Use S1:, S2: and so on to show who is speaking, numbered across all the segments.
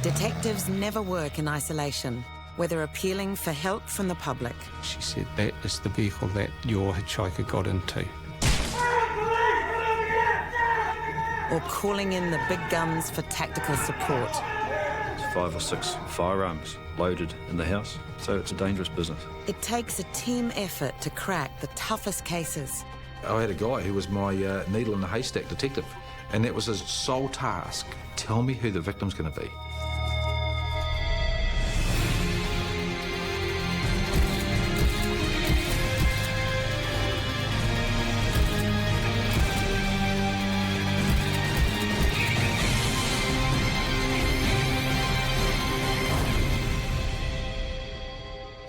S1: Detectives never work in isolation, whether appealing for help from the public.
S2: She said that is the vehicle that your hitchhiker got into.
S1: Or calling in the big guns for tactical support.
S3: 5 or 6 firearms loaded in the house, so it's a dangerous business.
S1: It takes a team effort to crack the toughest cases.
S4: I had a guy who was my needle in the haystack detective, and that was his sole task. Tell me who the victim's going to be.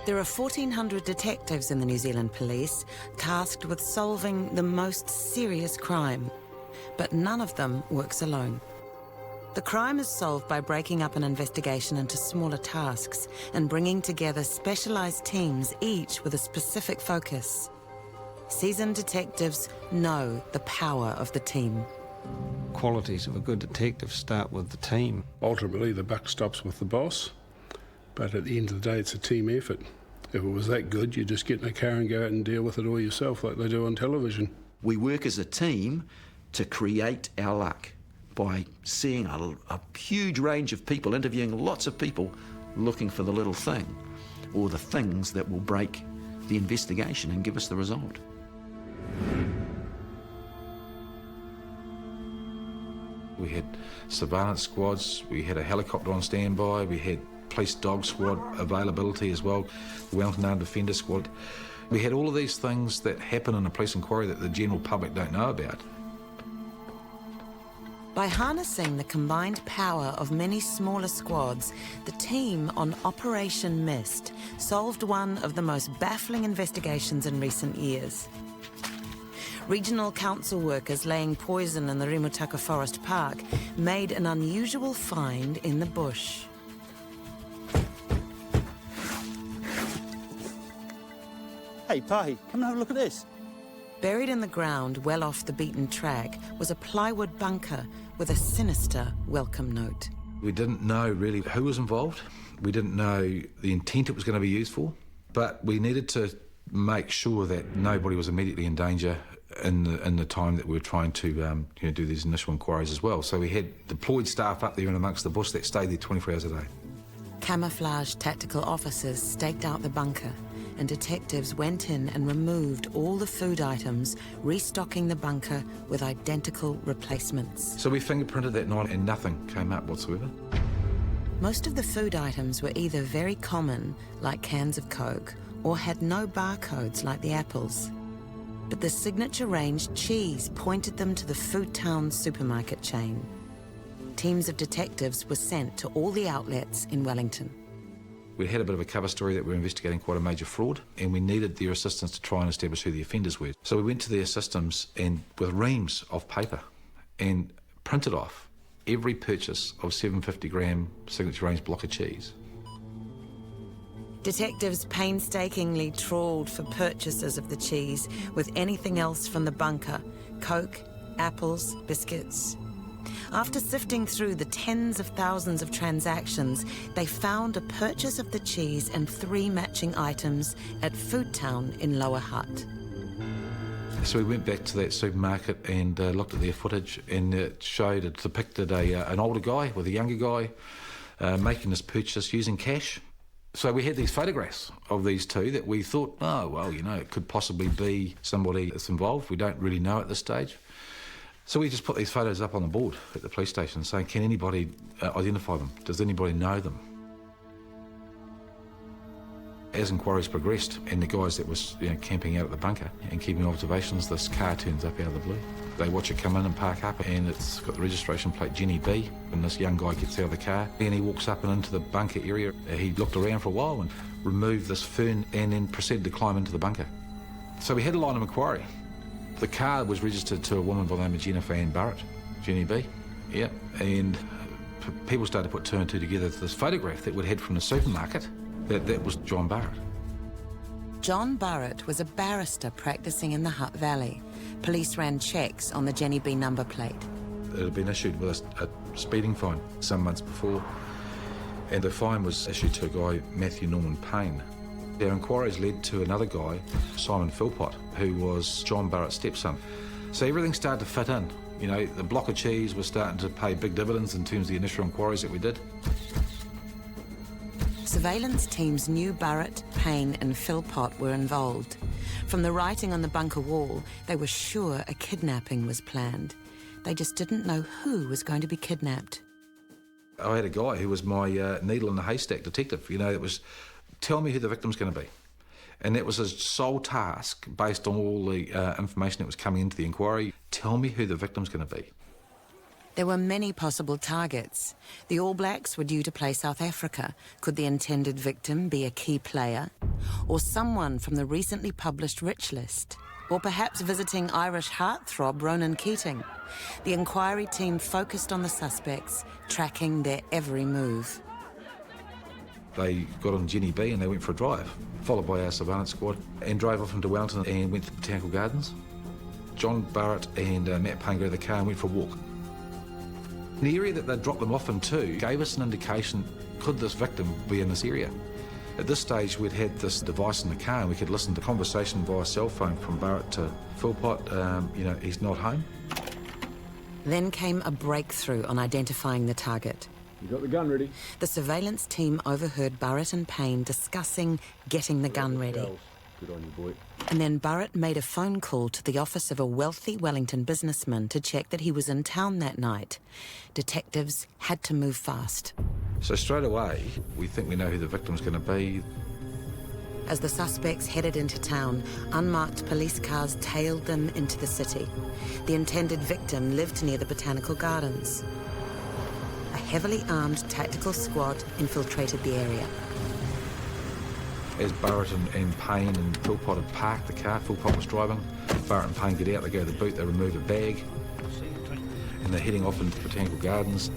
S1: There are 1,400 detectives in the New Zealand Police tasked with solving the most serious crime, but none of them works alone. The crime is solved by breaking up an investigation into smaller tasks and bringing together specialised teams, each with a specific focus. Seasoned detectives know the power of the team.
S2: Qualities of a good detective start with the team.
S5: Ultimately, the buck stops with the boss, but at the end of the day, it's a team effort. If it was that good, you just get in a car and go out and deal with it all yourself like they do on television.
S6: We work as a team to create our luck by seeing a huge range of people, interviewing lots of people, looking for the little thing or the things that will break the investigation and give us the result.
S4: We had surveillance squads, we had a helicopter on standby, we had police dog squad availability as well, the Wellington Armed Defender Squad. We had all of these things that happen in a police inquiry that the general public don't know about.
S1: By harnessing the combined power of many smaller squads, the team on Operation Mist solved one of the most baffling investigations in recent years. Regional council workers laying poison in the Rimutaka Forest Park made an unusual find in the bush.
S7: Hey, Pahi, come and have a look at this.
S1: Buried in the ground, well off the beaten track, was a plywood bunker with a sinister welcome note.
S4: We didn't know really who was involved. We didn't know the intent it was going to be used for, but we needed to make sure that nobody was immediately in danger in the time that we were trying to do these initial inquiries as well. So we had deployed staff up there and amongst the bush that stayed there 24 hours a day.
S1: Camouflaged tactical officers staked out the bunker, and detectives went in and removed all the food items, restocking the bunker with identical replacements.
S4: So we fingerprinted that night and nothing came up whatsoever.
S1: Most of the food items were either very common, like cans of Coke, or had no barcodes like the apples. But the signature range cheese pointed them to the Food Town supermarket chain. Teams of detectives were sent to all the outlets in Wellington.
S4: We had a bit of a cover story that we were investigating quite a major fraud, and we needed their assistance to try and establish who the offenders were. So we went to their systems and with reams of paper and printed off every purchase of 750-gram signature range block of cheese.
S1: Detectives painstakingly trawled for purchases of the cheese with anything else from the bunker: Coke, apples, biscuits. After sifting through the tens of thousands of transactions, they found a purchase of the cheese and 3 matching items at Food Town in Lower Hutt.
S4: So we went back to that supermarket and looked at their footage, and it depicted an older guy with a younger guy making this purchase using cash. So we had these photographs of these two that we thought, oh, well, it could possibly be somebody that's involved. We don't really know at this stage. So we just put these photos up on the board at the police station saying, can anybody identify them? Does anybody know them? As inquiries progressed and the guys that was camping out at the bunker and keeping observations, this car turns up out of the blue. They watch it come in and park up, and it's got the registration plate Jenny B, and this young guy gets out of the car and he walks up and into the bunker area. He looked around for a while and removed this fern and then proceeded to climb into the bunker. So we had a line of inquiry. The car was registered to a woman by the name of Jennifer Ann Barrett, Jenny B, yeah, and people started to put 2 and 2 together to this photograph that we'd had from the supermarket, that was John Barrett.
S1: John Barrett was a barrister practicing in the Hutt Valley. Police ran checks on the Jenny B number plate.
S4: It had been issued with a speeding fine some months before, and the fine was issued to a guy, Matthew Norman Payne. Our inquiries led to another guy, Simon Philpott, who was John Barrett's stepson. So everything started to fit in. You know, the block of cheese was starting to pay big dividends in terms of the initial inquiries that we did.
S1: Surveillance teams knew Barrett, Payne and Philpott were involved. From the writing on the bunker wall, they were sure a kidnapping was planned. They just didn't know who was going to be kidnapped.
S4: I had a guy who was my needle in the haystack detective. You know, it was, tell me who the victim's going to be. And that was his sole task, based on all the information that was coming into the inquiry. Tell me who the victim's going to be.
S1: There were many possible targets. The All Blacks were due to play South Africa. Could the intended victim be a key player? Or someone from the recently published Rich List? Or perhaps visiting Irish heartthrob Ronan Keating? The inquiry team focused on the suspects, tracking their every move.
S4: They got on Jenny B and they went for a drive, followed by our surveillance squad, and drove off into Wellington and went to the Botanical Gardens. John Barrett and Matt Payne got out of the car and went for a walk. The area that they dropped them off into gave us an indication, could this victim be in this area? At this stage, we'd had this device in the car and we could listen to conversation via cell phone from Barrett to Philpott, you know, he's not home.
S1: Then came a breakthrough on identifying the target.
S8: You got the gun ready?
S1: The surveillance team overheard Barrett and Payne discussing getting the gun ready.
S8: Good on you, boy.
S1: And then Barrett made a phone call to the office of a wealthy Wellington businessman to check that he was in town that night. Detectives had to move fast.
S4: So straight away, we think we know who the victim's going to be.
S1: As the suspects headed into town, unmarked police cars tailed them into the city. The intended victim lived near the Botanical Gardens. A heavily armed tactical squad infiltrated the area.
S4: As Barrett and Payne and Philpott had parked the car, Philpott was driving. Barrett and Payne get out, they go to the boot, they remove a bag, and they're heading off into the Botanical Gardens.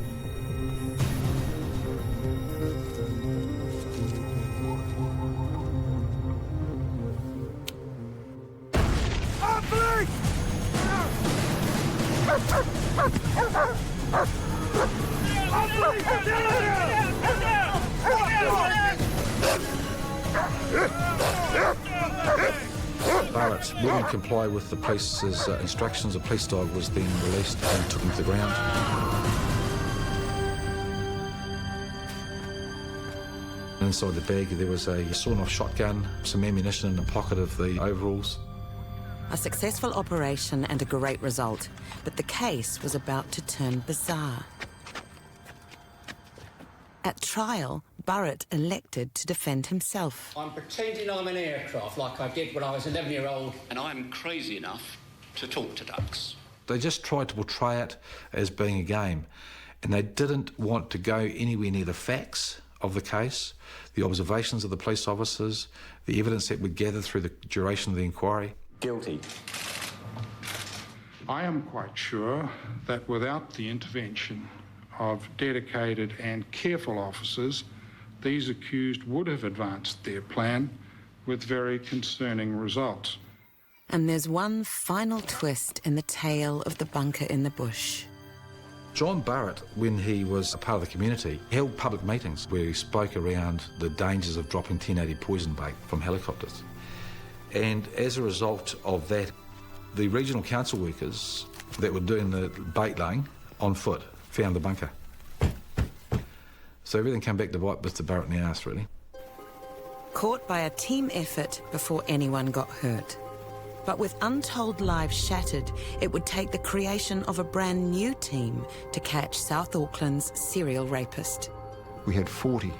S4: Barrett wouldn't comply with the police's instructions. A police dog was then released and took him to the ground. Inside the bag there was a sawn-off shotgun, some ammunition in the pocket of the overalls.
S1: A successful operation and a great result, but the case was about to turn bizarre. At trial, Barrett elected to defend himself.
S9: I'm pretending I'm an aircraft like I did when I was 11-year-old, and I'm crazy enough to talk to ducks.
S4: They just tried to portray it as being a game, and they didn't want to go anywhere near the facts of the case, the observations of the police officers, the evidence that we'd gathered through the duration of the inquiry.
S9: Guilty.
S10: I am quite sure that without the intervention of dedicated and careful officers, these accused would have advanced their plan with very concerning results.
S1: And there's one final twist in the tale of the bunker in the bush.
S4: John Barrett, when he was a part of the community, held public meetings where he spoke around the dangers of dropping 1080 poison bait from helicopters. And as a result of that, the regional council workers that were doing the bait laying on foot found the bunker. So everything came back to bite Mr. Barrett in the arse, really.
S1: Caught by a team effort before anyone got hurt. But with untold lives shattered, it would take the creation of a brand new team to catch South Auckland's serial rapist.
S11: We had 40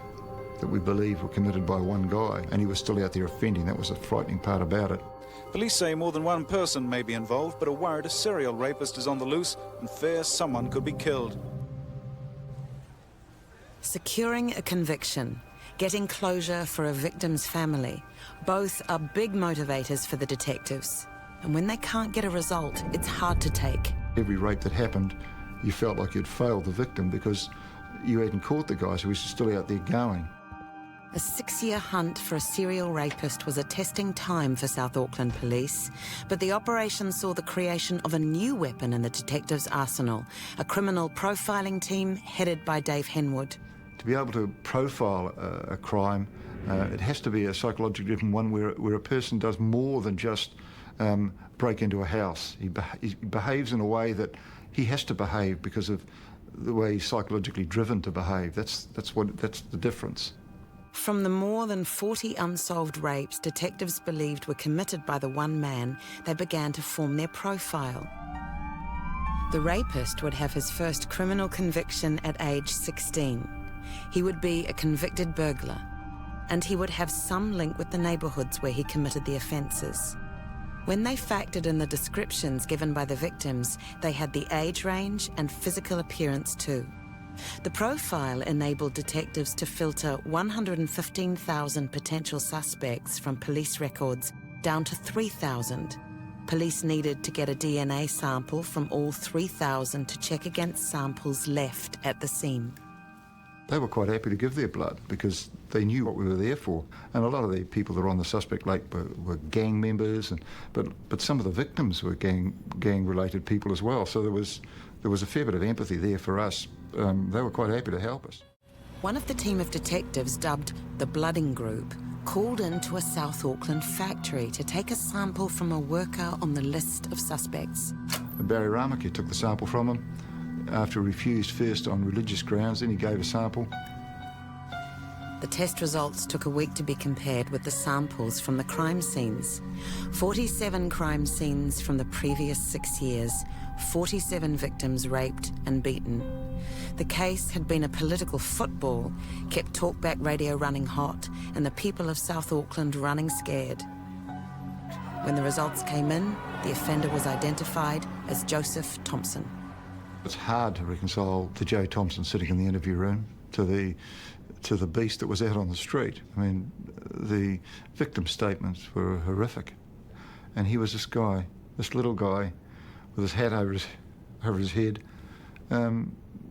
S11: that we believe were committed by one guy, and he was still out there offending. That was the frightening part about it.
S12: Police say more than one person may be involved, but are worried a serial rapist is on the loose and fear someone could be killed.
S1: Securing a conviction, getting closure for a victim's family, both are big motivators for the detectives. And when they can't get a result, it's hard to take.
S11: Every rape that happened, you felt like you'd failed the victim because you hadn't caught the guy, so he was still out there going.
S1: A 6-year hunt for a serial rapist was a testing time for South Auckland Police, but the operation saw the creation of a new weapon in the detectives' arsenal, a criminal profiling team headed by Dave Henwood.
S11: To be able to profile a crime, it has to be a psychologically driven one where a person does more than just break into a house. He behaves in a way that he has to behave because of the way he's psychologically driven to behave. That's the difference.
S1: From the more than 40 unsolved rapes detectives believed were committed by the one man, they began to form their profile. The rapist would have his first criminal conviction at age 16. He would be a convicted burglar, and he would have some link with the neighbourhoods where he committed the offences. When they factored in the descriptions given by the victims, they had the age range and physical appearance too. The profile enabled detectives to filter 115,000 potential suspects from police records down to 3,000. Police needed to get a DNA sample from all 3,000 to check against samples left at the scene.
S11: They were quite happy to give their blood because they knew what we were there for. And a lot of the people that were on the suspect lake were gang members, but some of the victims were gang-related people as well. So there was a fair bit of empathy there for us. They were quite happy to help us.
S1: One of the team of detectives, dubbed the Blooding Group, called into a South Auckland factory to take a sample from a worker on the list of suspects.
S11: Barry Ramaki took the sample from him. After he refused first on religious grounds, then he gave a sample.
S1: The test results took a week to be compared with the samples from the crime scenes. 47 crime scenes from the previous 6 years, 47 victims raped and beaten. The case had been a political football, kept talkback radio running hot, and the people of South Auckland running scared. When the results came in, the offender was identified as Joseph Thompson.
S11: It's hard to reconcile to Joe Thompson sitting in the interview room to the beast that was out on the street. I mean, the victim statements were horrific. And he was this guy, this little guy, with his hat over his head,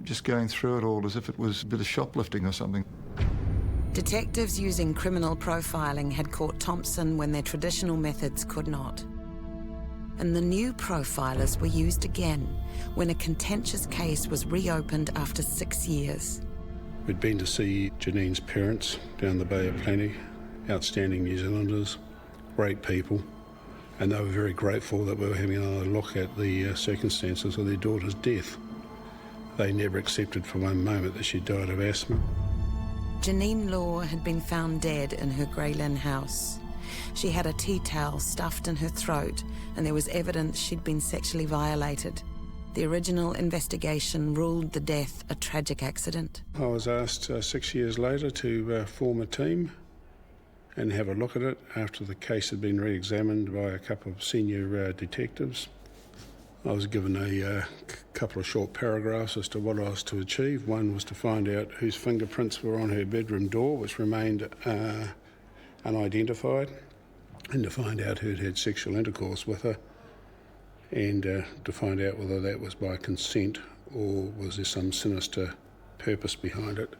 S11: just going through it all as if it was a bit of shoplifting or something.
S1: Detectives using criminal profiling had caught Thompson when their traditional methods could not. And the new profilers were used again when a contentious case was reopened after 6 years.
S5: We'd been to see Janine's parents down the Bay of Plenty, outstanding New Zealanders, great people, and they were very grateful that we were having another look at the circumstances of their daughter's death. They never accepted for one moment that she died of asthma.
S1: Janine Law had been found dead in her Grey Lynn house. She had a tea towel stuffed in her throat, and there was evidence she'd been sexually violated. The original investigation ruled the death a tragic accident.
S5: I was asked 6 years later to form a team and have a look at it after the case had been re-examined by a couple of senior detectives. I was given a couple of short paragraphs as to what I was to achieve. One was to find out whose fingerprints were on her bedroom door, which remained unidentified, and to find out who'd had sexual intercourse with her, and to find out whether that was by consent or was there some sinister purpose behind it.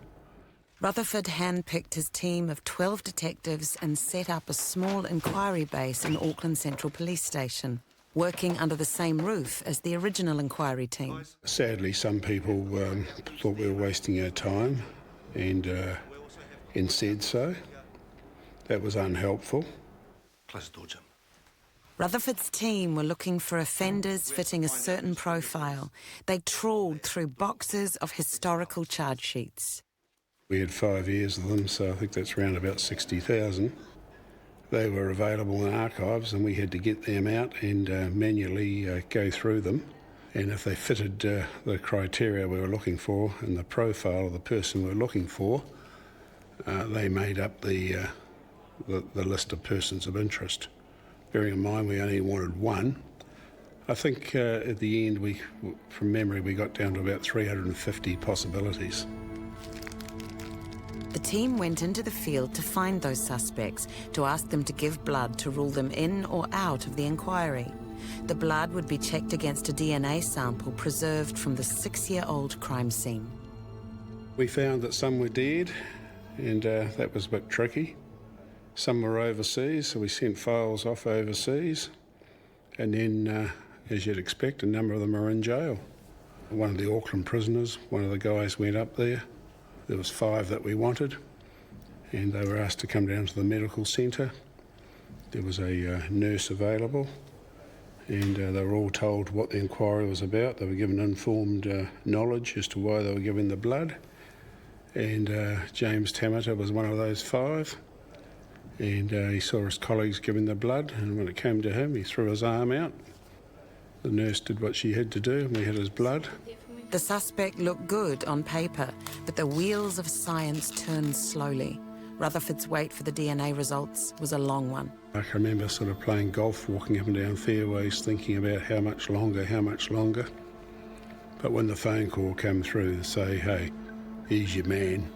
S1: Rutherford handpicked his team of 12 detectives and set up a small inquiry base in Auckland Central Police Station, working under the same roof as the original inquiry team.
S5: Sadly, some people thought we were wasting our time and said so. That was unhelpful.
S13: Close the door, Jim.
S1: Rutherford's team were looking for offenders fitting a certain profile. They trawled through boxes of historical charge sheets.
S5: We had 5 years of them, so I think that's around about 60,000. They were available in archives, and we had to get them out and manually go through them. And if they fitted the criteria we were looking for and the profile of the person we were looking for, they made up the list of persons of interest. Bearing in mind we only wanted one, I think at the end, from memory, we got down to about 350 possibilities.
S1: The team went into the field to find those suspects, to ask them to give blood to rule them in or out of the inquiry. The blood would be checked against a DNA sample preserved from the 6-year-old crime scene.
S5: We found that some were dead, and that was a bit tricky. Some were overseas, so we sent files off overseas. And then, as you'd expect, a number of them are in jail. One of the Auckland prisoners, one of the guys went up there There was 5 that we wanted, and they were asked to come down to the medical centre. There was a nurse available, and they were all told what the inquiry was about. They were given informed knowledge as to why they were giving the blood, and James Tamata was one of those 5, and he saw his colleagues giving the blood, and when it came to him, he threw his arm out. The nurse did what she had to do, and we had his blood.
S1: The suspect looked good on paper, but the wheels of science turned slowly. Rutherford's wait for the DNA results was a long one.
S5: I can remember sort of playing golf, walking up and down fairways, thinking about how much longer. But when the phone call came through to say, hey, here's your man,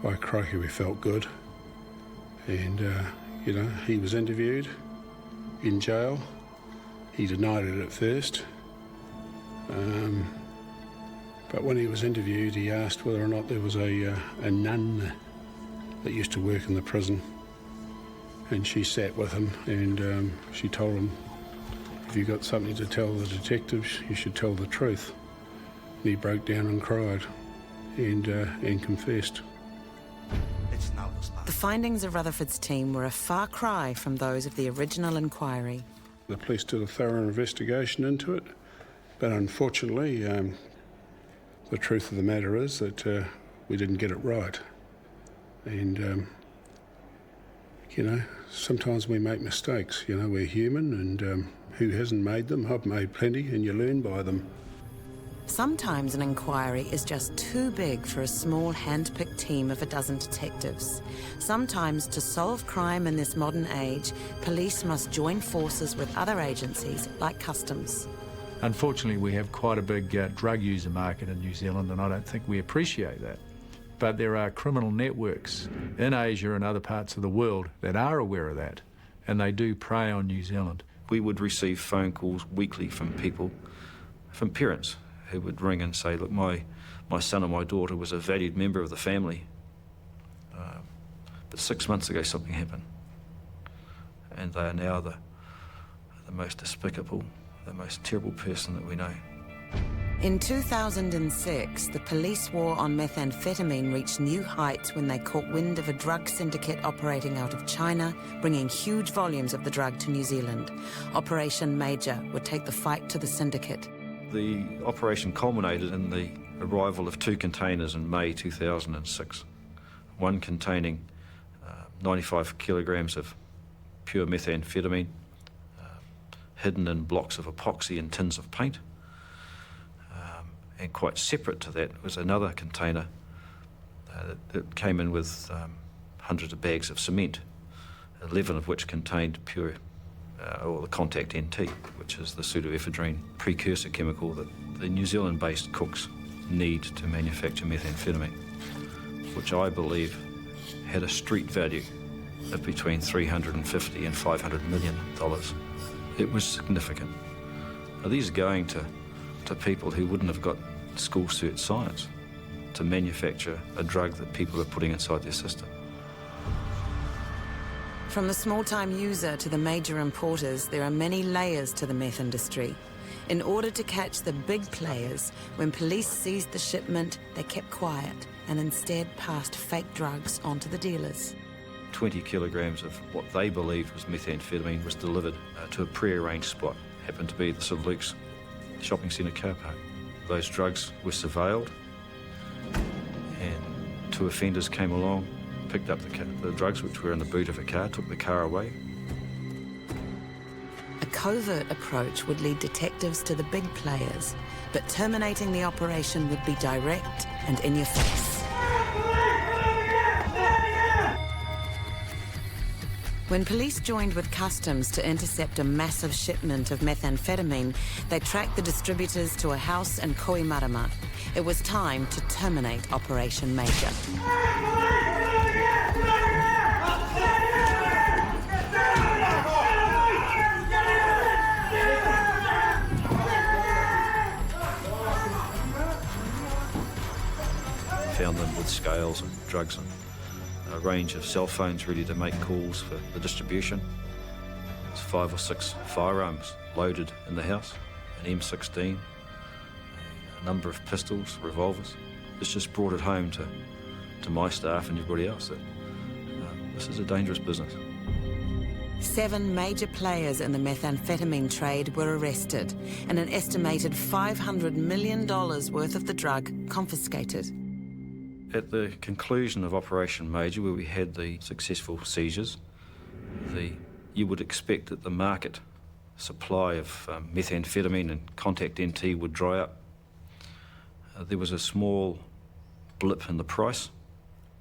S5: by crikey, we felt good. And, you know, he was interviewed in jail. He denied it at first. But when he was interviewed, he asked whether or not there was a nun that used to work in the prison. And she sat with him, and she told him, if you've got something to tell the detectives, you should tell the truth. And he broke down and cried and confessed.
S1: The findings of Rutherford's team were a far cry from those of the original inquiry.
S5: The police did a thorough investigation into it, but unfortunately, the truth of the matter is that we didn't get it right. And, you know, sometimes we make mistakes. You know, we're human, and who hasn't made them? I've made plenty, and you learn by them.
S1: Sometimes an inquiry is just too big for a small hand-picked team of a dozen detectives. Sometimes, to solve crime in this modern age, police must join forces with other agencies like customs.
S14: Unfortunately, we have quite a big drug user market in New Zealand, and I don't think we appreciate that. But there are criminal networks in Asia and other parts of the world that are aware of that, and they do prey on New Zealand.
S3: We would receive phone calls weekly from people, from parents, who would ring and say, look, my son or my daughter was a valued member of the family, but 6 months ago something happened, and they are now the most despicable, the most terrible person that we know.
S1: In 2006, the police war on methamphetamine reached new heights when they caught wind of a drug syndicate operating out of China, bringing huge volumes of the drug to New Zealand. Operation Major would take the fight to the syndicate.
S3: The operation culminated in the arrival of 2 containers in May 2006, one containing 95 kilograms of pure methamphetamine, hidden in blocks of epoxy and tins of paint. And quite separate to that was another container that came in with hundreds of bags of cement, 11 of which contained pure, or the contact NT, which is the pseudoephedrine precursor chemical that the New Zealand-based crooks need to manufacture methamphetamine, which I believe had a street value of between $350 and $500 million. It was significant. Now, these are going to people who wouldn't have got school cert science to manufacture a drug that people are putting inside their system.
S1: From the small-time user to the major importers, there are many layers to the meth industry. In order to catch the big players, when police seized the shipment, they kept quiet and instead passed fake drugs on to the dealers.
S3: 20 kilograms of what they believed was methamphetamine was delivered to a pre-arranged spot. Happened to be the St Luke's shopping centre car park. Those drugs were surveilled, and 2 offenders came along, picked up the drugs which were in the boot of a car, took the car away.
S1: A covert approach would lead detectives to the big players, but terminating the operation would be direct and in your face. When police joined with customs to intercept a massive shipment of methamphetamine, they tracked the distributors to a house in Koimarama. It was time to terminate Operation Major.
S3: Found them with scales and drugs and a range of cell phones ready to make calls for the distribution. There's 5 or 6 firearms loaded in the house, an M16, a number of pistols, revolvers. it's just brought it home to my staff and everybody else that this is a dangerous business.
S1: 7 major players in the methamphetamine trade were arrested and an estimated $500 million worth of the drug confiscated.
S3: At the conclusion of Operation Major, where we had the successful seizures, you would expect that the market supply of methamphetamine and contact NT would dry up. There was a small blip in the price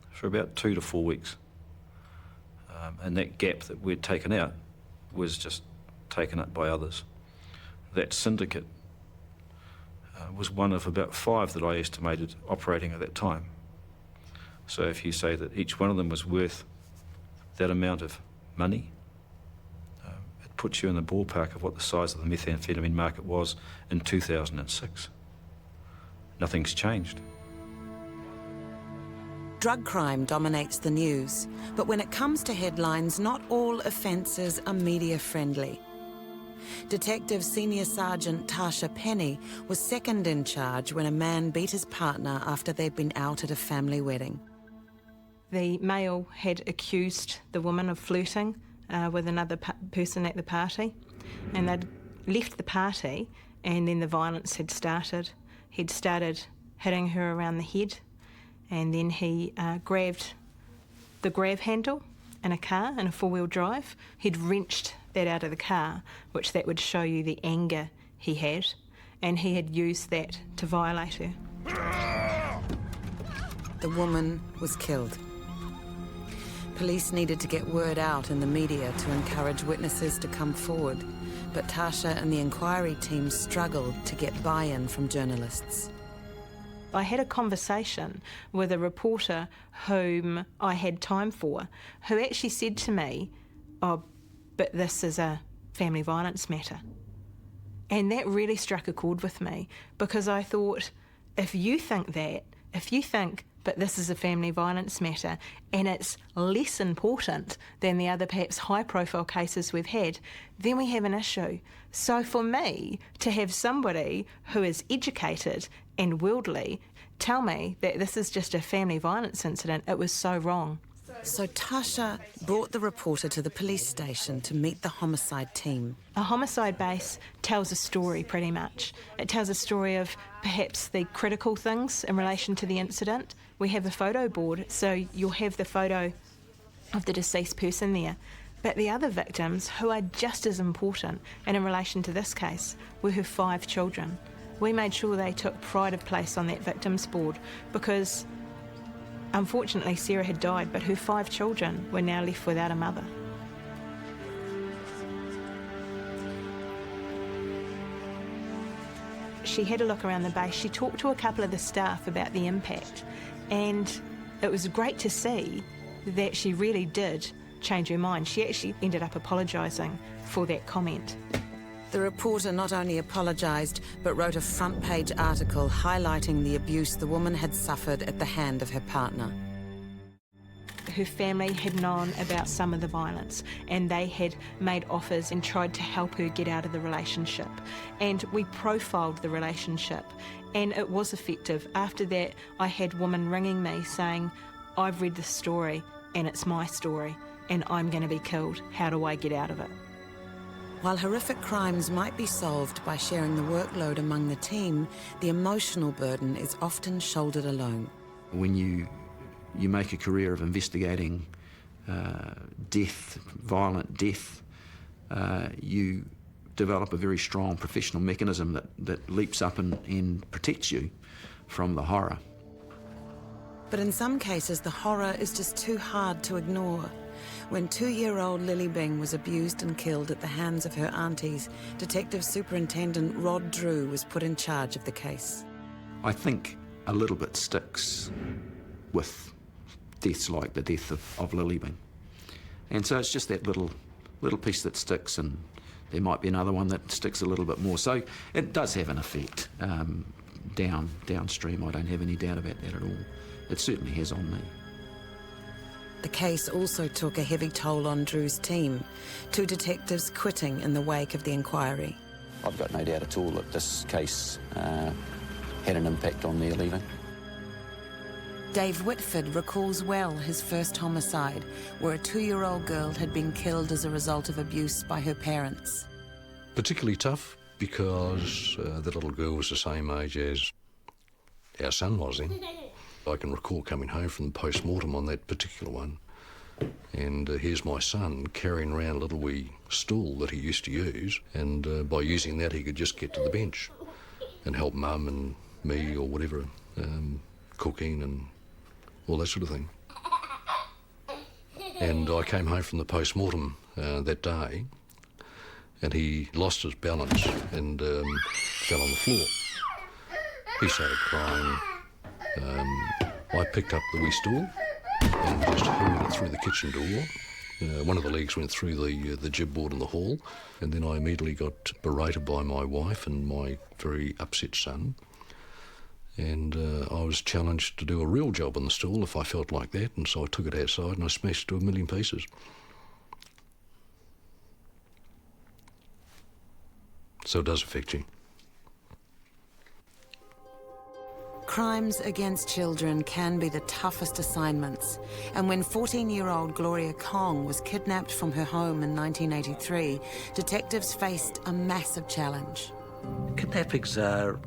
S3: for about 2 to 4 weeks. And that gap that we'd taken out was just taken up by others. That syndicate was one of about 5 that I estimated operating at that time. So if you say that each one of them was worth that amount of money, it puts you in the ballpark of what the size of the methamphetamine market was in 2006. Nothing's changed.
S1: Drug crime dominates the news, but when it comes to headlines, not all offences are media-friendly. Detective Senior Sergeant Tasha Penny was second in charge when a man beat his partner after they'd been out at a family wedding.
S15: The male had accused the woman of flirting with another person at the party, and they'd left the party, and then the violence had started. He'd started hitting her around the head, and then he grabbed the grab handle in a car, in a four-wheel drive. He'd wrenched that out of the car, which that would show you the anger he had, and he had used that to violate her.
S1: The woman was killed. Police needed to get word out in the media to encourage witnesses to come forward, but Tasha and the inquiry team struggled to get buy-in from journalists.
S15: I had a conversation with a reporter whom I had time for, who actually said to me, "Oh, but this is a family violence matter." And that really struck a chord with me, because I thought, if you think but this is a family violence matter and it's less important than the other perhaps high-profile cases we've had, then we have an issue. So for me to have somebody who is educated and worldly tell me that this is just a family violence incident, it was so wrong.
S1: So Tasha brought the reporter to the police station to meet the homicide team.
S15: A homicide base tells a story, pretty much. It tells a story of perhaps the critical things in relation to the incident. We have a photo board, so you'll have the photo of the deceased person there. But the other victims, who are just as important, and in relation to this case, were her 5 children. We made sure they took pride of place on that victims board, because unfortunately Sarah had died, but her 5 children were now left without a mother. She had a look around the base. She talked to a couple of the staff about the impact, and it was great to see that she really did change her mind. She actually ended up apologising for that comment.
S1: The reporter not only apologised, but wrote a front-page article highlighting the abuse the woman had suffered at the hand of her partner.
S15: Her family had known about some of the violence, and they had made offers and tried to help her get out of the relationship. And we profiled the relationship, and it was effective. After that, I had women ringing me saying, "I've read this story, and it's my story, and I'm going to be killed. How do I get out of it?"
S1: While horrific crimes might be solved by sharing the workload among the team, the emotional burden is often shouldered alone.
S6: When you make a career of investigating death, violent death, you develop a very strong professional mechanism that leaps up and protects you from the horror.
S1: But in some cases, the horror is just too hard to ignore. When 2-year-old Lily Bing was abused and killed at the hands of her aunties, Detective Superintendent Rod Drew was put in charge of the case.
S6: I think a little bit sticks with deaths like the death of Lily Bing. And so it's just that little piece that sticks, and there might be another one that sticks a little bit more. So it does have an effect downstream. I don't have any doubt about that at all. It certainly has on me.
S1: The case also took a heavy toll on Drew's team, 2 detectives quitting in the wake of the inquiry.
S16: I've got no doubt at all that this case had an impact on their leaving.
S1: Dave Whitford recalls well his first homicide, where a 2-year-old girl had been killed as a result of abuse by her parents.
S13: Particularly tough because the little girl was the same age as our son was then. I can recall coming home from the post-mortem on that particular one, and here's my son carrying around a little wee stool that he used to use, and by using that he could just get to the bench and help mum and me or whatever, cooking and all that sort of thing. And I came home from the post-mortem that day, and he lost his balance and fell on the floor. He started crying. I picked up the wee stool and just hurled it through the kitchen door. One of the legs went through the jib board in the hall, and then I immediately got berated by my wife and my very upset son. And I was challenged to do a real job on the stool if I felt like that, and so I took it outside and I smashed it to a million pieces. So it does affect you.
S1: Crimes against children can be the toughest assignments, and when 14-year-old Gloria Kong was kidnapped from her home in 1983, detectives faced a massive challenge.
S16: Kidnappings are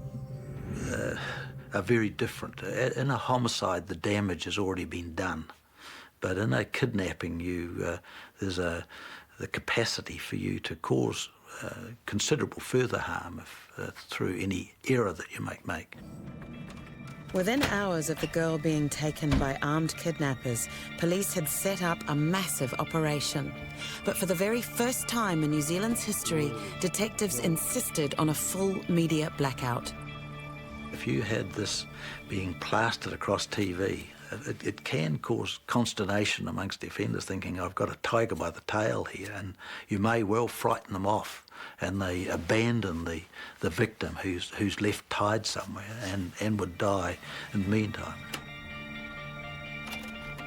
S16: very different. In a homicide, the damage has already been done, but in a kidnapping, there's the capacity for you to cause considerable further harm through any error that you might make.
S1: Within hours of the girl being taken by armed kidnappers, police had set up a massive operation. But for the very first time in New Zealand's history, detectives insisted on a full media blackout.
S16: If you had this being plastered across TV, it can cause consternation amongst the offenders, thinking, I've got a tiger by the tail here, and you may well frighten them off, and they abandon the victim who's left tied somewhere and would die in the meantime.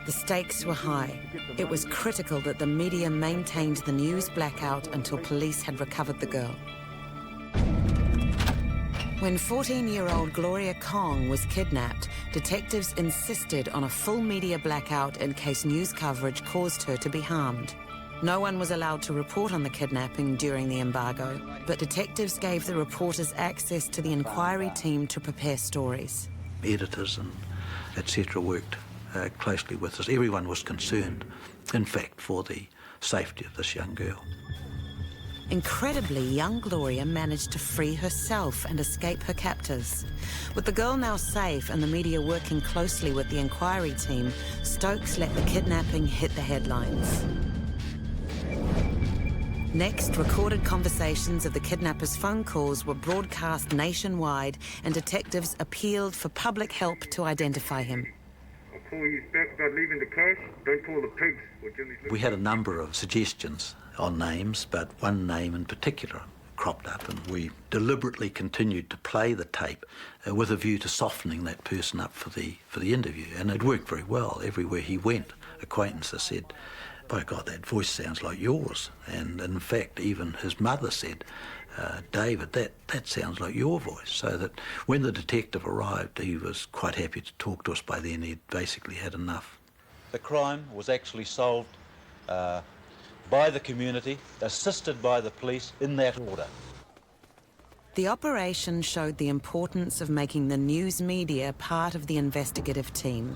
S1: The stakes were high. It was critical that the media maintained the news blackout until police had recovered the girl. When 14-year-old Gloria Kong was kidnapped, detectives insisted on a full media blackout in case news coverage caused her to be harmed. No one was allowed to report on the kidnapping during the embargo, but detectives gave the reporters access to the inquiry team to prepare stories.
S16: Editors and etc. worked closely with us. Everyone was concerned, in fact, for the safety of this young girl.
S1: Incredibly, young Gloria managed to free herself and escape her captors. With the girl now safe and the media working closely with the inquiry team, Stokes let the kidnapping hit the headlines. Next, recorded conversations of the kidnappers' phone calls were broadcast nationwide, and detectives appealed for public help to identify him.
S17: I'll call you back about leaving the cash. Don't pull the pigs.
S16: We had a number of suggestions on names, but one name in particular cropped up, and we deliberately continued to play the tape with a view to softening that person up for the interview, and it worked very well. Everywhere he went, acquaintances said, by God, that voice sounds like yours. And in fact, even his mother said, David, that sounds like your voice. So that when the detective arrived, he was quite happy to talk to us. By then, he'd basically had enough.
S12: The crime was actually solved by the community, assisted by the police, in that order.
S1: The operation showed the importance of making the news media part of the investigative team.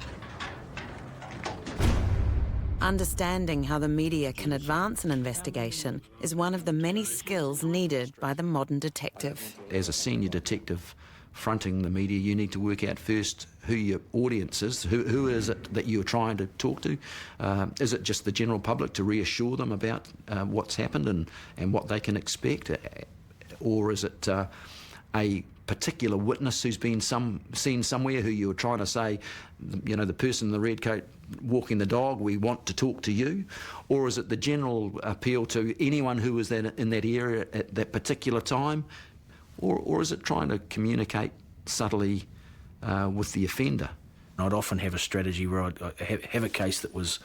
S1: Understanding how the media can advance an investigation is one of the many skills needed by the modern detective.
S6: As a senior detective fronting the media, you need to work out first who your audience is. Who is it that you're trying to talk to? Is it just the general public to reassure them about what's happened and what they can expect? Or is it a particular witness who's been seen somewhere who you're trying to say, you know, the person in the red coat walking the dog, we want to talk to you? Or is it the general appeal to anyone who was in that area at that particular time? Or is it trying to communicate subtly with the offender?
S18: I'd often have a strategy where I'd have a case that was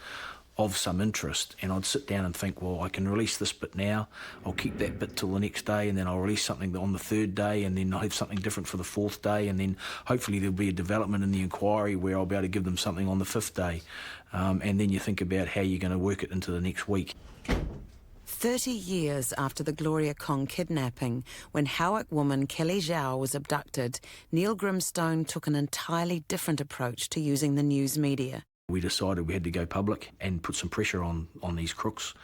S18: of some interest, and I'd sit down and think, well, I can release this bit now, I'll keep that bit till the next day, and then I'll release something on the third day, and then I'll have something different for the fourth day, and then hopefully there'll be a development in the inquiry where I'll be able to give them something on the fifth day. And then you think about how you're going to work it into the next week.
S1: 30 years after the Gloria Kong kidnapping, when Howick woman Kelly Zhao was abducted, Neil Grimstone took an entirely different approach to using the news media.
S18: We decided we had to go public and put some pressure on these crooks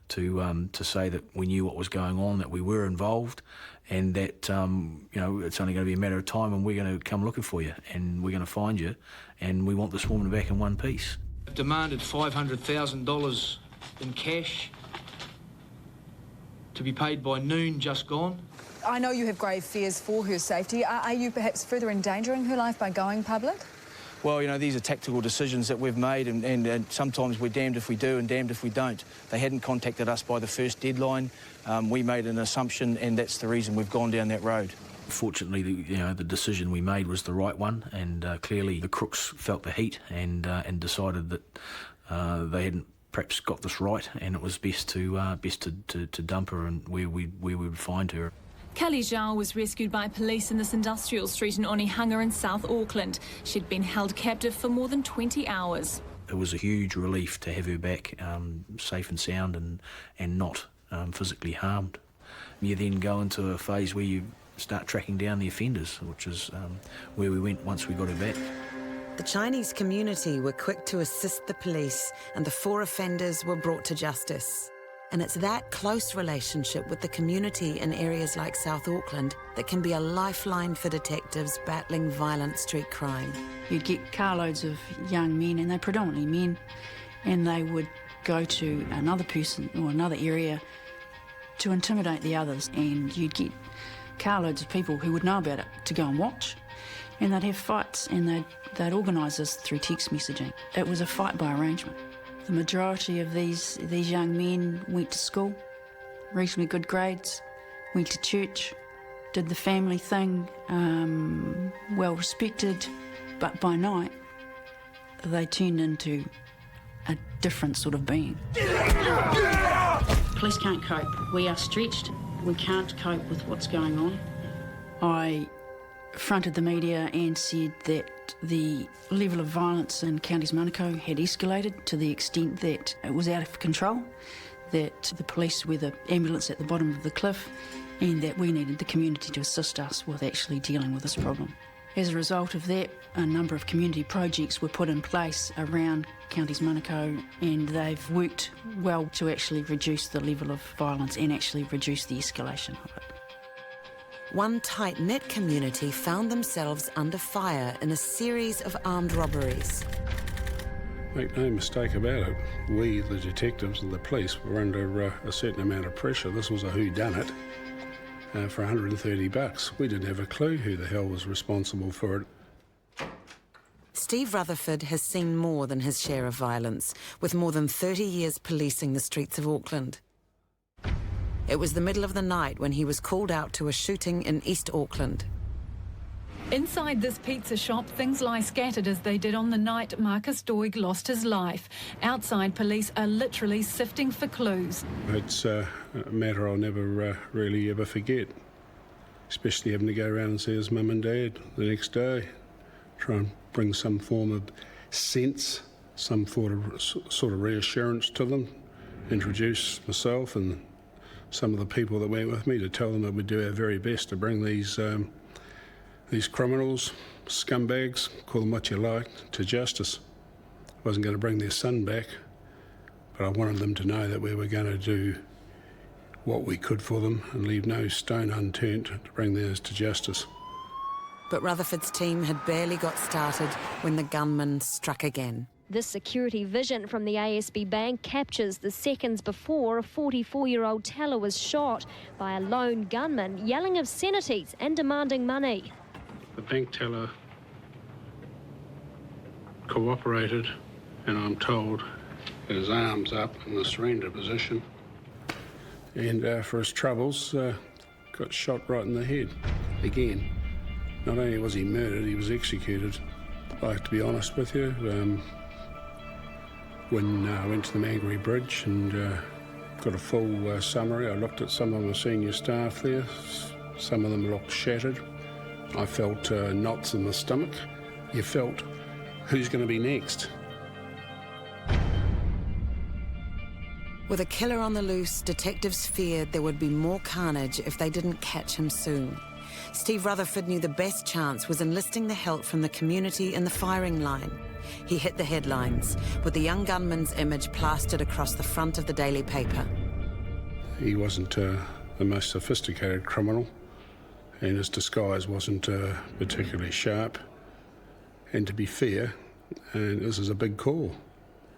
S18: to say that we knew what was going on, that we were involved, and that you know, it's only going to be a matter of time and we're going to come looking for you and we're going to find you, and we want this woman back in one piece.
S19: I've demanded $500,000 in cash to be paid by noon just gone.
S20: I know you have grave fears for her safety. Are you perhaps further endangering her life by going public?
S19: Well, you know, these are tactical decisions that we've made, and sometimes we're damned if we do and damned if we don't. They hadn't contacted us by the first deadline. We made an assumption, and that's the reason we've gone down that road.
S18: Fortunately, the decision we made was the right one, and clearly the crooks felt the heat and decided that they hadn't perhaps got this right, and it was best to dump her and where we would find her.
S21: Kelly Zhao was rescued by police in this industrial street in Onehunga in South Auckland. She'd been held captive for more than 20 hours.
S18: It was a huge relief to have her back safe and sound and not physically harmed. You then go into a phase where you start tracking down the offenders, which is where we went once we got her back.
S1: The Chinese community were quick to assist the police, and the 4 offenders were brought to justice. And it's that close relationship with the community in areas like South Auckland that can be a lifeline for detectives battling violent street crime.
S22: You'd get carloads of young men, and they're predominantly men, and they would go to another person or another area to intimidate the others, and you'd get carloads of people who would know about it to go and watch, and they'd have fights, and they'd organise this through text messaging. It was a fight by arrangement. The majority of these young men went to school, reasonably good grades, went to church, did the family thing, well respected, but by night they turned into a different sort of being.
S23: Police can't cope. We are stretched. We can't cope with what's going on.
S22: I fronted the media and said that the level of violence in Counties Manukau had escalated to the extent that it was out of control, that the police were the ambulance at the bottom of the cliff, and that we needed the community to assist us with actually dealing with this problem. As a result of that, a number of community projects were put in place around Counties Manukau, and they've worked well to actually reduce the level of violence and actually reduce the escalation of it.
S1: One tight-knit community found themselves under fire in a series of armed robberies.
S5: Make no mistake about it, we, the detectives and the police, were under a certain amount of pressure. This was a whodunit for $130. We didn't have a clue who the hell was responsible for it.
S1: Steve Rutherford has seen more than his share of violence, with more than 30 years policing the streets of Auckland. It was the middle of the night when he was called out to a shooting in East Auckland.
S21: Inside this pizza shop, things lie scattered as they did on the night Marcus Doig lost his life. Outside, police are literally sifting for clues.
S5: It's a matter I'll never really ever forget, especially having to go around and see his mum and dad the next day, try and bring some form of sense, some sort of reassurance to them, introduce myself and some of the people that went with me to tell them that we'd do our very best to bring these criminals, scumbags, call them what you like, to justice. I wasn't going to bring their son back, but I wanted them to know that we were going to do what we could for them and leave no stone unturned to bring theirs to justice.
S1: But Rutherford's team had barely got started when the gunman struck again.
S24: This security vision from the ASB Bank captures the seconds before a 44-year-old teller was shot by a lone gunman yelling obscenities and demanding money.
S5: The bank teller cooperated, and I'm told his arms up in the surrender position, and for his troubles got shot right in the head again. Not only was he murdered, he was executed. Like, to be honest with you, When I went to the Mangere Bridge and got a full summary, I looked at some of my senior staff there. Some of them looked shattered. I felt knots in my stomach. You felt, who's going to be next?
S1: With a killer on the loose, detectives feared there would be more carnage if they didn't catch him soon. Steve Rutherford knew the best chance was enlisting the help from the community in the firing line. He hit the headlines, with the young gunman's image plastered across the front of the daily paper.
S5: He wasn't the most sophisticated criminal, and his disguise wasn't particularly sharp. And to be fair, and this is a big call.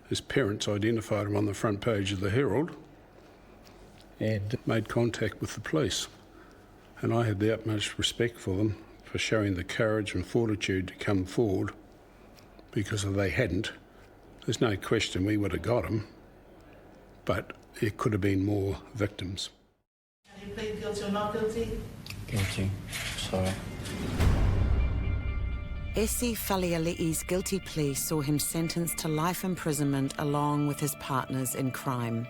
S5: His parents identified him on the front page of the Herald and made contact with the police. And I had the utmost respect for them for showing the courage and fortitude to come forward, because if they hadn't, there's no question we would have got him, but there could have been more victims.
S2: Have you plead guilty or not guilty?
S18: Guilty. Sorry.
S1: Essie Faliali'i's guilty plea saw him sentenced to life imprisonment along with his partners in crime.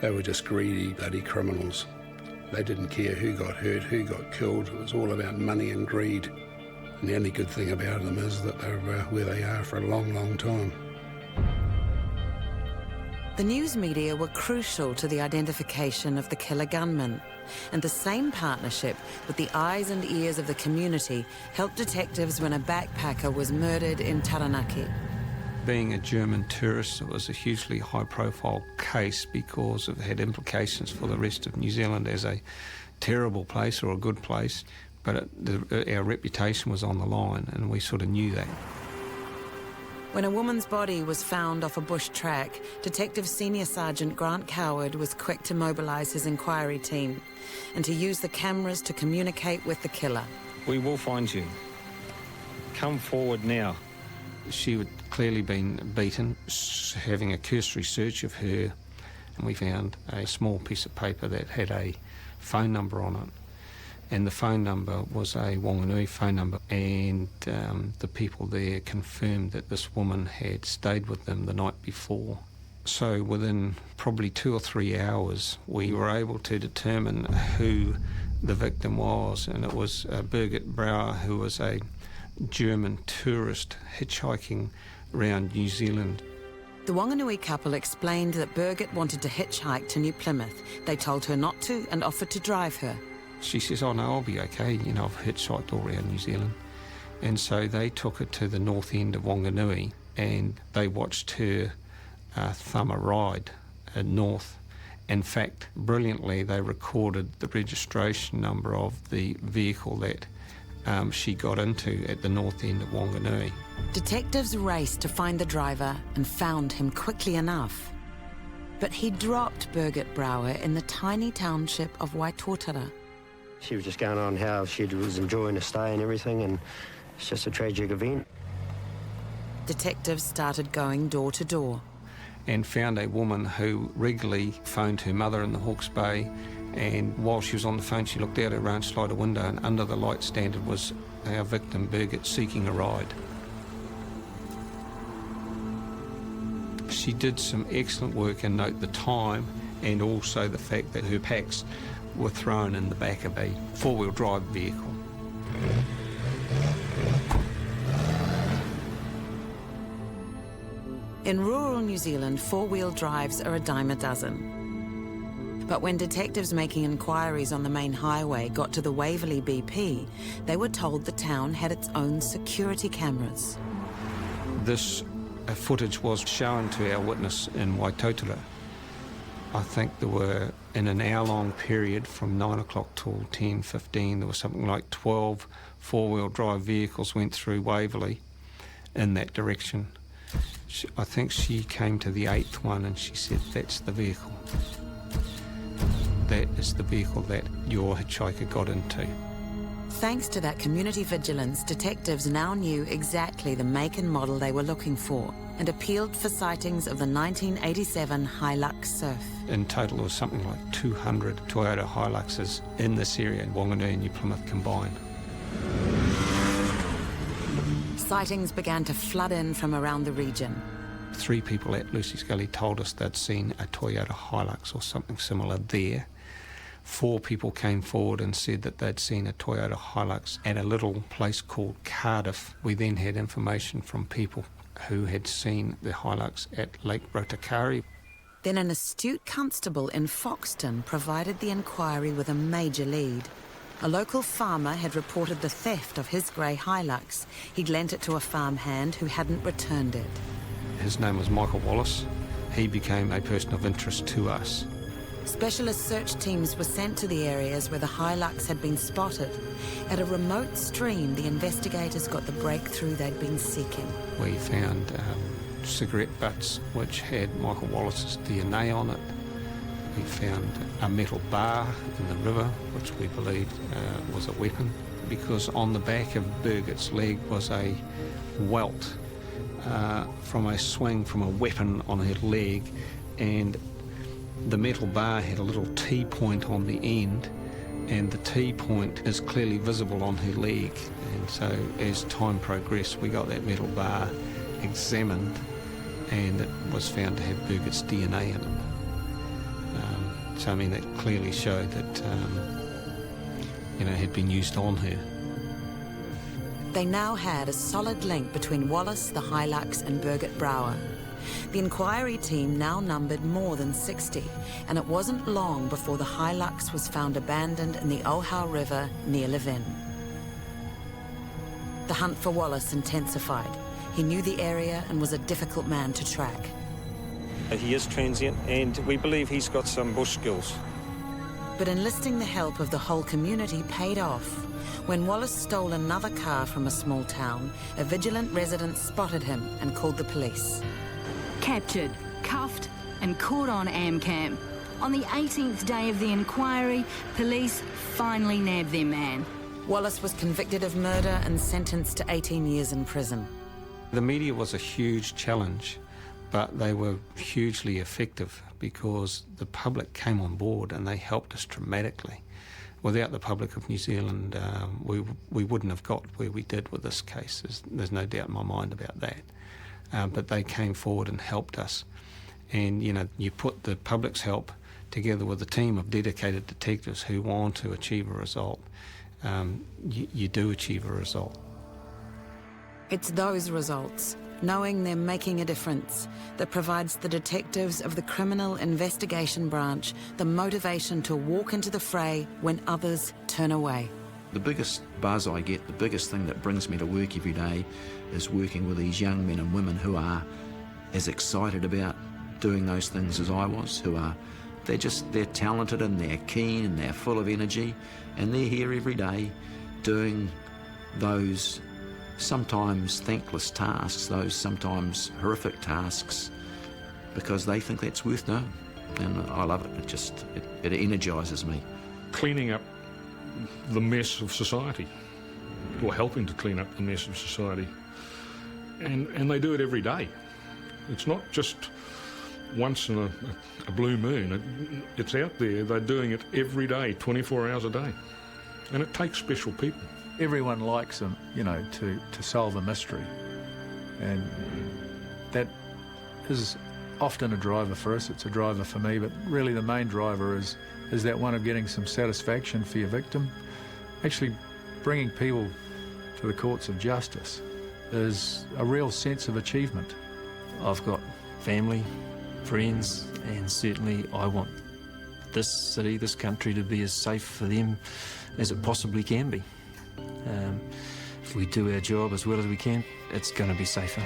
S5: They were just greedy, bloody criminals. They didn't care who got hurt, who got killed. It was all about money and greed. And the only good thing about them is that they're where they are for a long, long time.
S1: The news media were crucial to the identification of the killer gunman, and the same partnership with the eyes and ears of the community helped detectives when a backpacker was murdered in Taranaki.
S7: Being a German tourist, it was a hugely high-profile case because it had implications for the rest of New Zealand as a terrible place or a good place, but our reputation was on the line, and we sort of knew that.
S1: When a woman's body was found off a bush track, Detective Senior Sergeant Grant Coward was quick to mobilise his inquiry team and to use the cameras to communicate with the killer.
S7: We will find you. Come forward now. She had clearly been beaten. Having a cursory search of her, and we found a small piece of paper that had a phone number on it. And the phone number was a Wanganui phone number, and the people there confirmed that this woman had stayed with them the night before. So within probably 2 or 3 hours, we were able to determine who the victim was, and it was Birgit Brauer, who was a German tourist hitchhiking around New Zealand.
S1: The Wanganui couple explained that Birgit wanted to hitchhike to New Plymouth. They told her not to and offered to drive her.
S7: She says, oh no, I'll be okay, you know, I've hitchhiked all around New Zealand. And so they took her to the north end of Wanganui, and they watched her thumb a ride north. In fact, brilliantly, they recorded the registration number of the vehicle that she got into at the north end of Wanganui.
S1: Detectives raced to find the driver and found him quickly enough. But he dropped Birgit Brauer in the tiny township of Waitotara.
S8: She was just going on how she was enjoying her stay and everything, and it's just a tragic event.
S1: Detectives started going door to door.
S7: And found a woman who regularly phoned her mother in the Hawke's Bay, and while she was on the phone, she looked out her ranch slider window, and under the light standard was our victim, Birgit, seeking a ride. She did some excellent work and note the time, and also the fact that her packs were thrown in the back of a four-wheel drive vehicle.
S1: In rural New Zealand, four-wheel drives are a dime a dozen. But when detectives making inquiries on the main highway got to the Waverley BP, they were told the town had its own security cameras.
S7: This footage was shown to our witness in Waitotara. I think there were, in an hour-long period from 9 o'clock till 10:15, there was something like 12 four-wheel drive vehicles went through Waverley in that direction. I think she came to the 8th one and she said, that's the vehicle. That is the vehicle that your hitchhiker got into.
S1: Thanks to that community vigilance, detectives now knew exactly the make and model they were looking for and appealed for sightings of the 1987 Hilux Surf.
S7: In total, there was something like 200 Toyota Hiluxes in this area, in Wanganui and New Plymouth combined.
S1: Sightings began to flood in from around the region.
S7: 3 people at Lucy's Gully told us they'd seen a Toyota Hilux or something similar there. 4 people came forward and said that they'd seen a Toyota Hilux at a little place called Cardiff. We then had information from people who had seen the Hilux at Lake Rotakari.
S1: Then an astute constable in Foxton provided the inquiry with a major lead. A local farmer had reported the theft of his grey Hilux. He'd lent it to a farmhand who hadn't returned it.
S7: His name was Michael Wallace. He became a person of interest to us.
S1: Specialist search teams were sent to the areas where the Hilux had been spotted. At a remote stream, the investigators got the breakthrough they'd been seeking.
S7: We found cigarette butts which had Michael Wallace's DNA on it. We found a metal bar in the river, which we believed was a weapon, because on the back of Birgit's leg was a welt from a swing from a weapon on her leg, and the metal bar had a little T-point on the end, and the T-point is clearly visible on her leg. And so as time progressed, we got that metal bar examined, and it was found to have Birgit's DNA in it. So I mean, that clearly showed that it had been used on her.
S1: They now had a solid link between Wallace, the Hilux, and Birgit Brouwer. The inquiry team now numbered more than 60, and it wasn't long before the Hilux was found abandoned in the Ohau River near Levin. The hunt for Wallace intensified. He knew the area and was a difficult man to track.
S7: He is transient, and we believe he's got some bush skills.
S1: But enlisting the help of the whole community paid off. When Wallace stole another car from a small town, a vigilant resident spotted him and called the police.
S4: Captured, cuffed and caught on AmCam. On the 18th day of the inquiry, police finally nabbed their man.
S1: Wallace was convicted of murder and sentenced to 18 years in prison.
S7: The media was a huge challenge, but they were hugely effective because the public came on board and they helped us dramatically. Without the public of New Zealand, we wouldn't have got where we did with this case. There's no doubt in my mind about that. But they came forward and helped us. And, you put the public's help together with a team of dedicated detectives who want to achieve a result, you do achieve a result.
S1: It's those results, knowing they're making a difference, that provides the detectives of the Criminal Investigation Branch the motivation to walk into the fray when others turn away.
S6: The biggest buzz I get, the biggest thing that brings me to work every day is working with these young men and women who are as excited about doing those things as I was, they're talented and they're keen and they're full of energy, and they're here every day doing those sometimes thankless tasks, those sometimes horrific tasks, because they think that's worth doing. And I love it. It energises me.
S9: Cleaning up the mess of society, or helping to clean up the mess of society. And they do it every day. It's not just once in a blue moon. It's out there. They're doing it every day, 24 hours a day. And it takes special people.
S14: Everyone likes them, to solve a mystery. And that is often a driver for us. It's a driver for me, but really the main driver is that one of getting some satisfaction for your victim. Actually bringing people to the courts of justice is a real sense of achievement.
S10: I've got family, friends, and certainly I want this city, this country to be as safe for them as it possibly can be. If we do our job as well as we can, it's going to be safer.